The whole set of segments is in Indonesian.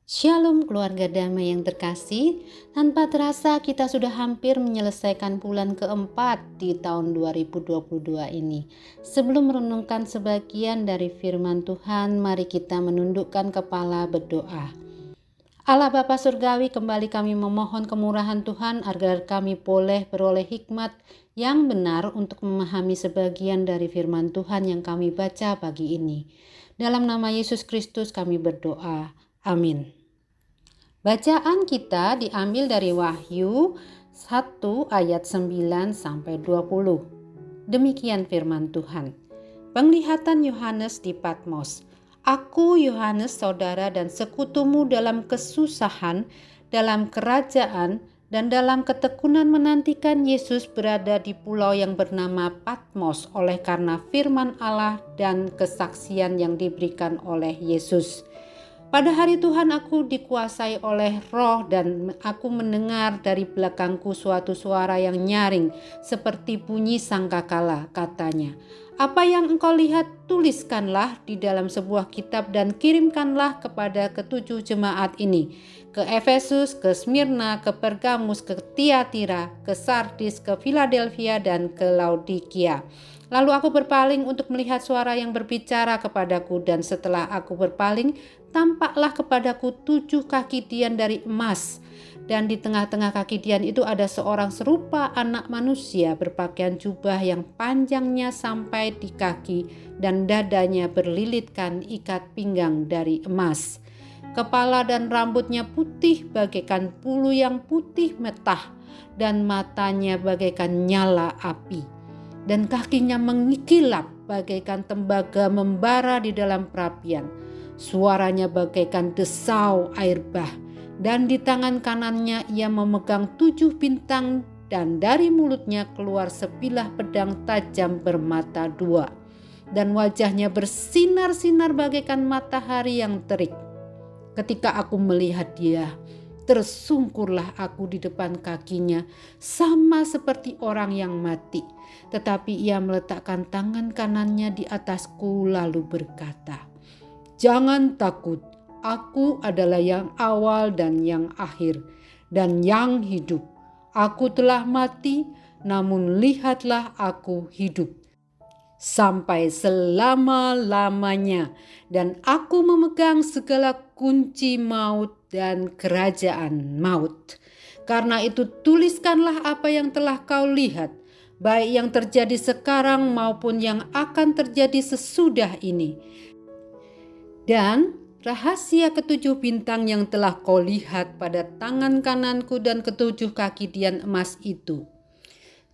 Shalom keluarga damai yang terkasih, tanpa terasa kita sudah hampir menyelesaikan bulan keempat di tahun 2022 ini. Sebelum merenungkan sebagian dari firman Tuhan, mari kita menundukkan kepala berdoa. Allah Bapa Surgawi, kembali kami memohon kemurahan Tuhan agar kami boleh beroleh hikmat yang benar untuk memahami sebagian dari firman Tuhan yang kami baca pagi ini. Dalam nama Yesus Kristus kami berdoa. Amin. Bacaan kita diambil dari Wahyu 1 ayat 9 sampai 20. Demikian firman Tuhan. Penglihatan Yohanes di Patmos. Aku Yohanes, saudara dan sekutumu dalam kesusahan, dalam kerajaan, dan dalam ketekunan menantikan Yesus berada di pulau yang bernama Patmos oleh karena firman Allah dan kesaksian yang diberikan oleh Yesus. Pada hari Tuhan aku dikuasai oleh Roh dan aku mendengar dari belakangku suatu suara yang nyaring seperti bunyi sangkakala, katanya, "Apa yang engkau lihat tuliskanlah di dalam sebuah kitab dan kirimkanlah kepada ketujuh jemaat ini, ke Efesus, ke Smyrna, ke Pergamus, ke Tiatira, ke Sardis, ke Philadelphia dan ke Laodikia." Lalu aku berpaling untuk melihat suara yang berbicara kepadaku, dan setelah aku berpaling, tampaklah kepadaku 7 kaki dian dari emas, dan di tengah-tengah kaki dian itu ada seorang serupa anak manusia berpakaian jubah yang panjangnya sampai di kaki dan dadanya berlilitkan ikat pinggang dari emas. Kepala dan rambutnya putih bagaikan bulu yang putih metah, dan matanya bagaikan nyala api, dan kakinya mengkilap bagaikan tembaga membara di dalam perapian. Suaranya bagaikan desau air bah, dan di tangan kanannya ia memegang 7 bintang, dan dari mulutnya keluar sebilah pedang tajam bermata 2, dan wajahnya bersinar-sinar bagaikan matahari yang terik. Ketika aku melihat dia, tersungkurlah aku di depan kakinya, sama seperti orang yang mati. Tetapi ia meletakkan tangan kanannya di atasku lalu berkata, "Jangan takut, aku adalah yang awal dan yang akhir, dan yang hidup. Aku telah mati, namun lihatlah aku hidup sampai selama-lamanya, dan aku memegang segala kunci maut dan kerajaan maut. Karena itu tuliskanlah apa yang telah kau lihat, baik yang terjadi sekarang maupun yang akan terjadi sesudah ini. Dan rahasia ketujuh bintang yang telah kau lihat pada tangan kananku dan ketujuh kaki dian emas itu.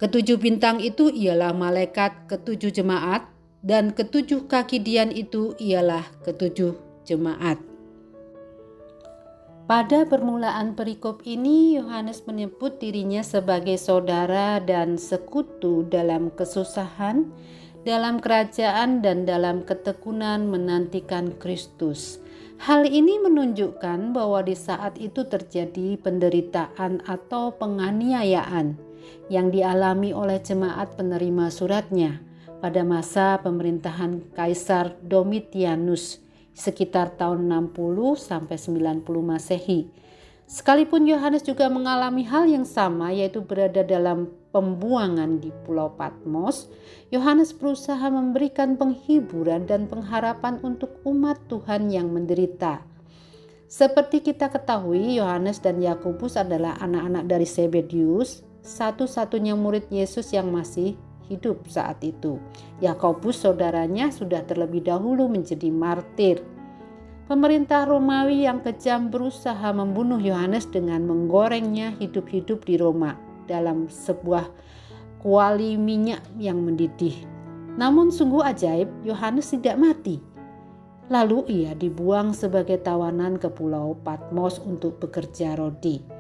Ketujuh bintang itu ialah malaikat ketujuh jemaat, dan ketujuh kaki dian itu ialah ketujuh jemaat." Pada permulaan perikop ini, Yohanes menyebut dirinya sebagai saudara dan sekutu dalam kesusahan, dalam kerajaan, dan dalam ketekunan menantikan Kristus. Hal ini menunjukkan bahwa di saat itu terjadi penderitaan atau penganiayaan yang dialami oleh jemaat penerima suratnya pada masa pemerintahan Kaisar Domitianus sekitar tahun 60 sampai 90 Masehi. Sekalipun Yohanes juga mengalami hal yang sama, yaitu berada dalam pembuangan di Pulau Patmos, Yohanes berusaha memberikan penghiburan dan pengharapan untuk umat Tuhan yang menderita. Seperti kita ketahui, Yohanes dan Yakobus adalah anak-anak dari Zebedius, satu-satunya murid Yesus yang masih hidup saat itu. Yakobus, saudaranya, sudah terlebih dahulu menjadi martir. Pemerintah Romawi yang kejam berusaha membunuh Yohanes dengan menggorengnya hidup-hidup di Roma dalam sebuah kuali minyak yang mendidih. Namun sungguh ajaib, Yohanes tidak mati. Lalu ia dibuang sebagai tawanan ke Pulau Patmos untuk bekerja rodi.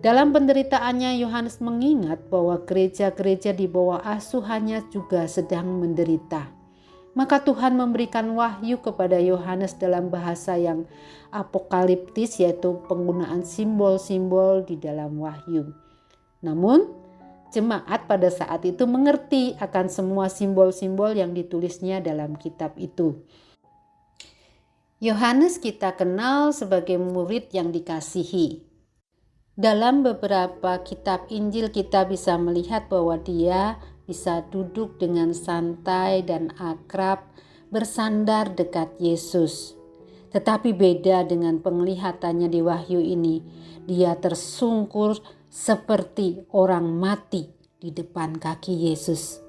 Dalam penderitaannya, Yohanes mengingat bahwa gereja-gereja di bawah asuhannya juga sedang menderita. Maka Tuhan memberikan wahyu kepada Yohanes dalam bahasa yang apokaliptis, yaitu penggunaan simbol-simbol di dalam wahyu. Namun, jemaat pada saat itu mengerti akan semua simbol-simbol yang ditulisnya dalam kitab itu. Yohanes kita kenal sebagai murid yang dikasihi. Dalam beberapa kitab Injil kita bisa melihat bahwa dia bisa duduk dengan santai dan akrab bersandar dekat Yesus. Tetapi beda dengan penglihatannya di Wahyu ini, dia tersungkur seperti orang mati di depan kaki Yesus.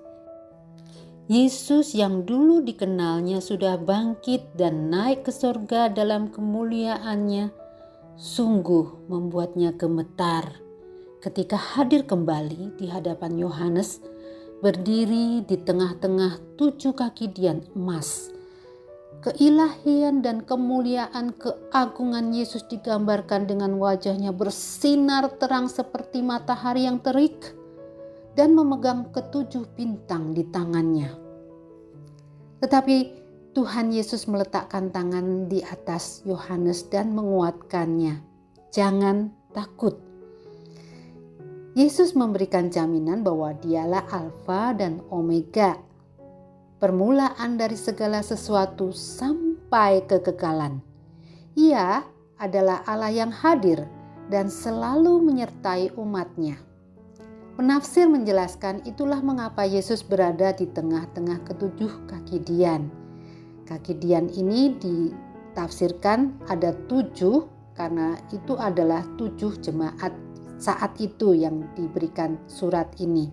Yesus yang dulu dikenalnya sudah bangkit dan naik ke surga dalam kemuliaannya, sungguh membuatnya gemetar ketika hadir kembali di hadapan Yohanes, berdiri di tengah-tengah 7 kaki dian emas. Keilahian dan kemuliaan keagungan Yesus digambarkan dengan wajahnya bersinar terang seperti matahari yang terik dan memegang ke-7 bintang di tangannya. Tetapi Tuhan Yesus meletakkan tangan di atas Yohanes dan menguatkannya. Jangan takut. Yesus memberikan jaminan bahwa dialah Alfa dan Omega, permulaan dari segala sesuatu sampai kekekalan. Ia adalah Allah yang hadir dan selalu menyertai umatnya. Penafsir menjelaskan itulah mengapa Yesus berada di tengah-tengah ke-7 kaki dian. Kaki dian ini ditafsirkan ada 7 karena itu adalah 7 jemaat saat itu yang diberikan surat ini.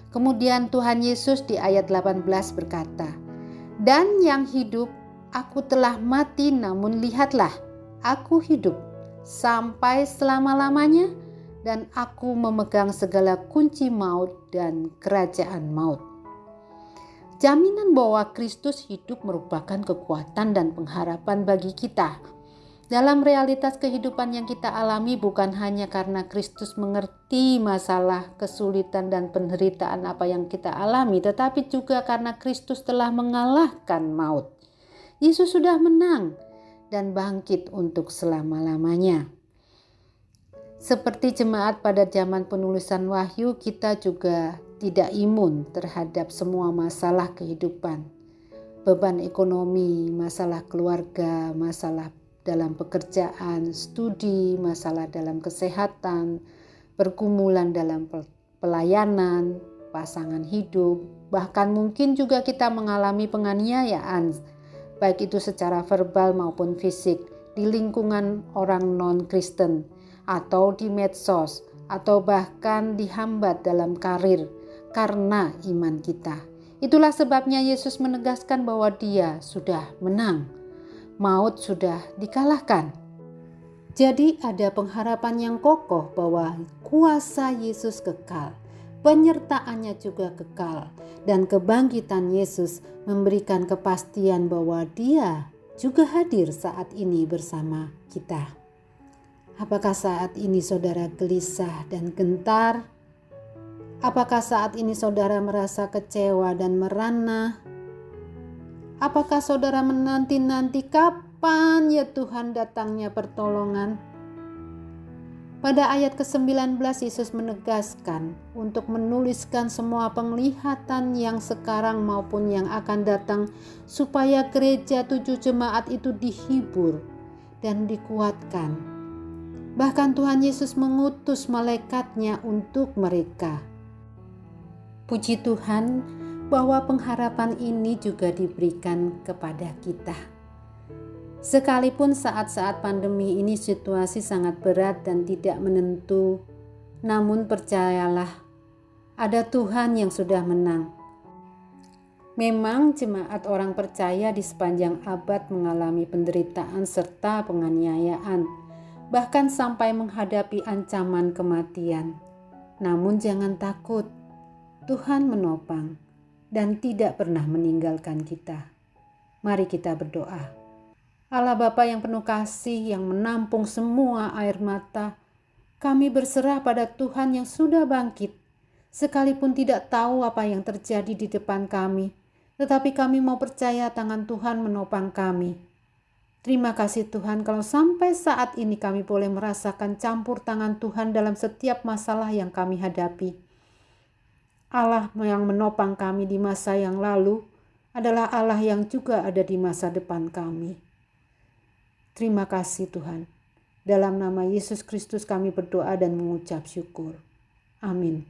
Kemudian Tuhan Yesus di ayat 18 berkata, "Dan yang hidup, aku telah mati, namun lihatlah, aku hidup sampai selama-lamanya, dan aku memegang segala kunci maut dan kerajaan maut." Jaminan bahwa Kristus hidup merupakan kekuatan dan pengharapan bagi kita. Dalam realitas kehidupan yang kita alami, bukan hanya karena Kristus mengerti masalah, kesulitan dan penderitaan apa yang kita alami, tetapi juga karena Kristus telah mengalahkan maut. Yesus sudah menang dan bangkit untuk selama-lamanya. Seperti jemaat pada zaman penulisan Wahyu, kita juga tidak imun terhadap semua masalah kehidupan. Beban ekonomi, masalah keluarga, masalah dalam pekerjaan, studi, masalah dalam kesehatan, pergumulan dalam pelayanan, pasangan hidup, bahkan mungkin juga kita mengalami penganiayaan, baik itu secara verbal maupun fisik, di lingkungan orang non-Kristen, atau di medsos, atau bahkan dihambat dalam karir karena iman kita. Itulah sebabnya Yesus menegaskan bahwa Dia sudah menang. Maut sudah dikalahkan. Jadi ada pengharapan yang kokoh bahwa kuasa Yesus kekal, penyertaannya juga kekal, dan kebangkitan Yesus memberikan kepastian bahwa Dia juga hadir saat ini bersama kita. Apakah saat ini saudara gelisah dan gentar? Apakah saat ini saudara merasa kecewa dan merana? Apakah saudara menanti-nanti kapan ya Tuhan datangnya pertolongan? Pada ayat ke-19 Yesus menegaskan untuk menuliskan semua penglihatan yang sekarang maupun yang akan datang, supaya gereja 7 jemaat itu dihibur dan dikuatkan. Bahkan Tuhan Yesus mengutus malaikatnya untuk mereka. Puji Tuhan bahwa pengharapan ini juga diberikan kepada kita. Sekalipun saat-saat pandemi ini situasi sangat berat dan tidak menentu, namun percayalah, ada Tuhan yang sudah menang. Memang jemaat orang percaya di sepanjang abad mengalami penderitaan serta penganiayaan, bahkan sampai menghadapi ancaman kematian. Namun jangan takut, Tuhan menopang dan tidak pernah meninggalkan kita. Mari kita berdoa. Allah Bapa yang penuh kasih, yang menampung semua air mata, kami berserah pada Tuhan yang sudah bangkit. Sekalipun tidak tahu apa yang terjadi di depan kami, tetapi kami mau percaya tangan Tuhan menopang kami. Terima kasih Tuhan kalau sampai saat ini kami boleh merasakan campur tangan Tuhan dalam setiap masalah yang kami hadapi. Allah yang menopang kami di masa yang lalu adalah Allah yang juga ada di masa depan kami. Terima kasih Tuhan. Dalam nama Yesus Kristus kami berdoa dan mengucap syukur. Amin.